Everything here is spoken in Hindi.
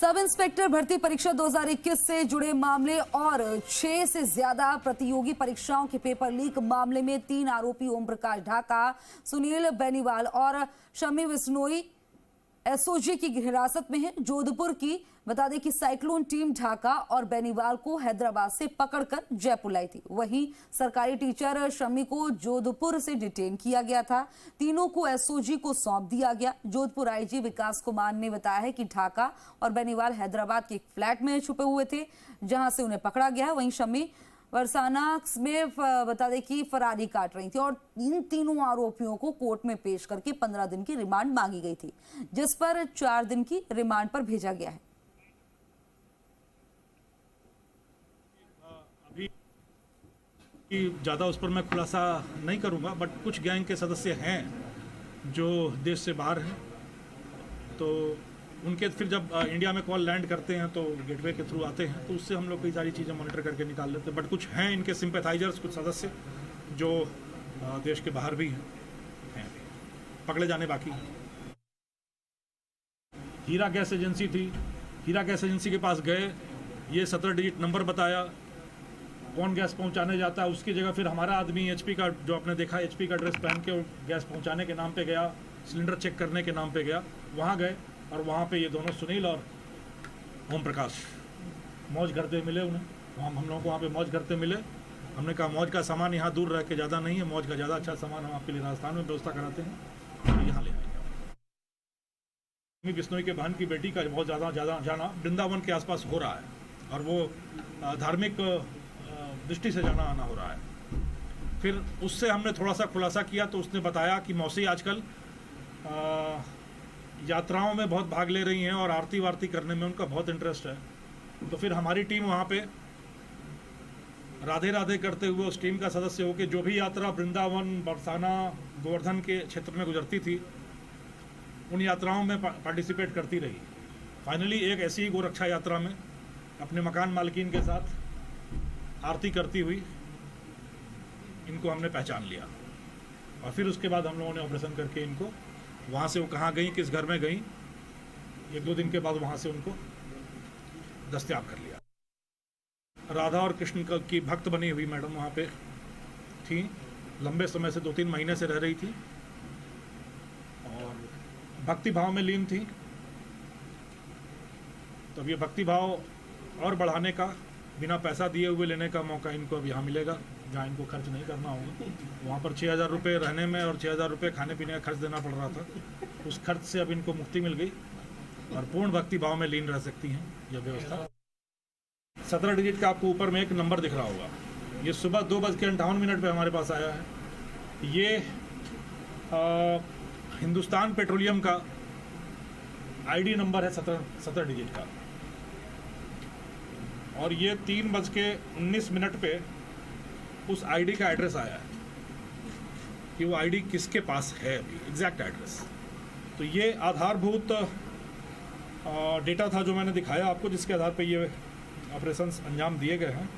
सब इंस्पेक्टर भर्ती परीक्षा 2021 से जुड़े मामले और 6 से ज्यादा प्रतियोगी परीक्षाओं के पेपर लीक मामले में 3 आरोपी ओम प्रकाश ढाका, सुनील बेनीवाल और शमी बिश्नोई एसओजी की हिरासत में है। जोधपुर की बता दें कि साइक्लोन टीम ढाका और बेनीवाल को हैदराबाद से पकड़कर जयपुर लाई थी। वहीं सरकारी टीचर शमी को जोधपुर से डिटेन किया गया था। तीनों को एसओजी को सौंप दिया गया। जोधपुर आईजी विकास कुमार ने बताया है कि ढाका और बेनीवाल हैदराबाद के एक फ्लैट में छुपे हुए थे, जहां से उन्हें पकड़ा गया। वहीं शमी वरसाना में बता दें कि फरारी काट रही थी और इन तीनों आरोपियों को कोर्ट में पेश करके 15 दिन की रिमांड मांगी गई थी, जिस पर 4 दिन की रिमांड पर भेजा गया है। अभी ज्यादा उस पर मैं खुलासा नहीं करूंगा, बट कुछ गैंग के सदस्य हैं जो देश से बाहर हैं, तो उनके फिर जब इंडिया में कॉल लैंड करते हैं तो गेटवे के थ्रू आते हैं, तो उससे हम लोग कई सारी चीज़ें मॉनिटर करके निकाल लेते हैं। बट कुछ हैं इनके सिंपैथाइजर्स, कुछ सदस्य जो देश के बाहर भी हैं, पकड़े जाने बाकी हैं। हीरा गैस एजेंसी थी, हीरा गैस एजेंसी के पास गए, ये 17 डिजिट नंबर बताया, कौन गैस पहुंचाने जाता है उसकी जगह फिर हमारा आदमी एचपी का, जो आपने देखा एचपी का ड्रेस पहन के गैस पहुंचाने के नाम पे गया, सिलेंडर चेक करने के नाम पे गया, वहाँ गए और वहाँ पे ये दोनों सुनील और ओम प्रकाश मौज करते मिले उन्हें। हम लोगों को वहाँ पे मौज करते मिले। हमने कहा मौज का सामान यहाँ दूर रह के ज़्यादा नहीं है, मौज का ज़्यादा अच्छा सामान हम आपके लिए राजस्थान में व्यवस्था कराते हैं, तो यहाँ ले आएंगे। बिश्नोई के बहन की बेटी का बहुत ज़्यादा जाना वृंदावन के आसपास हो रहा है और वो धार्मिक दृष्टि से जाना आना हो रहा है। फिर उससे हमने थोड़ा सा खुलासा किया तो उसने बताया कि मौसी आजकल यात्राओं में बहुत भाग ले रही हैं और आरती वारती करने में उनका बहुत इंटरेस्ट है। तो फिर हमारी टीम वहाँ पे राधे राधे करते हुए उस टीम का सदस्य होकर जो भी यात्रा वृंदावन, बरसाना, गोवर्धन के क्षेत्र में गुजरती थी, उन यात्राओं में पार्टिसिपेट करती रही। फाइनली एक ऐसी ही गोरक्षा यात्रा में अपने मकान मालकिन के साथ आरती करती हुई इनको हमने पहचान लिया और फिर उसके बाद हम लोगों ने ऑपरेशन करके इनको वहाँ से वो कहाँ गई, किस घर में गई, 1-2 दिन के बाद वहाँ से उनको दस्तयाब कर लिया। राधा और कृष्ण की भक्त बनी हुई मैडम वहाँ पे थी, लंबे समय से 2-3 महीने से रह रही थी और भक्ति भाव में लीन थी। तो अब ये भक्ति भाव और बढ़ाने का, बिना पैसा दिए हुए लेने का मौका इनको अब यहाँ मिलेगा, जहाँ इनको खर्च नहीं करना होगा। वहाँ पर 6,000 रुपये रहने में और 6,000 रुपये खाने पीने का खर्च देना पड़ रहा था, उस खर्च से अब इनको मुक्ति मिल गई और पूर्ण भक्ति भाव में लीन रह सकती हैं यह व्यवस्था। 17 डिजिट का आपको ऊपर में एक नंबर दिख रहा होगा, ये सुबह 2:58 पर हमारे पास आया है। ये हिंदुस्तान पेट्रोलियम का आईडी नंबर है 17 डिजिट का, और ये 3:19 पे उस आईडी का एड्रेस आया है कि वो आईडी किसके पास है अभी, एग्जैक्ट एड्रेस। तो ये आधारभूत डेटा था जो मैंने दिखाया आपको, जिसके आधार पे ये ऑपरेशंस अंजाम दिए गए हैं।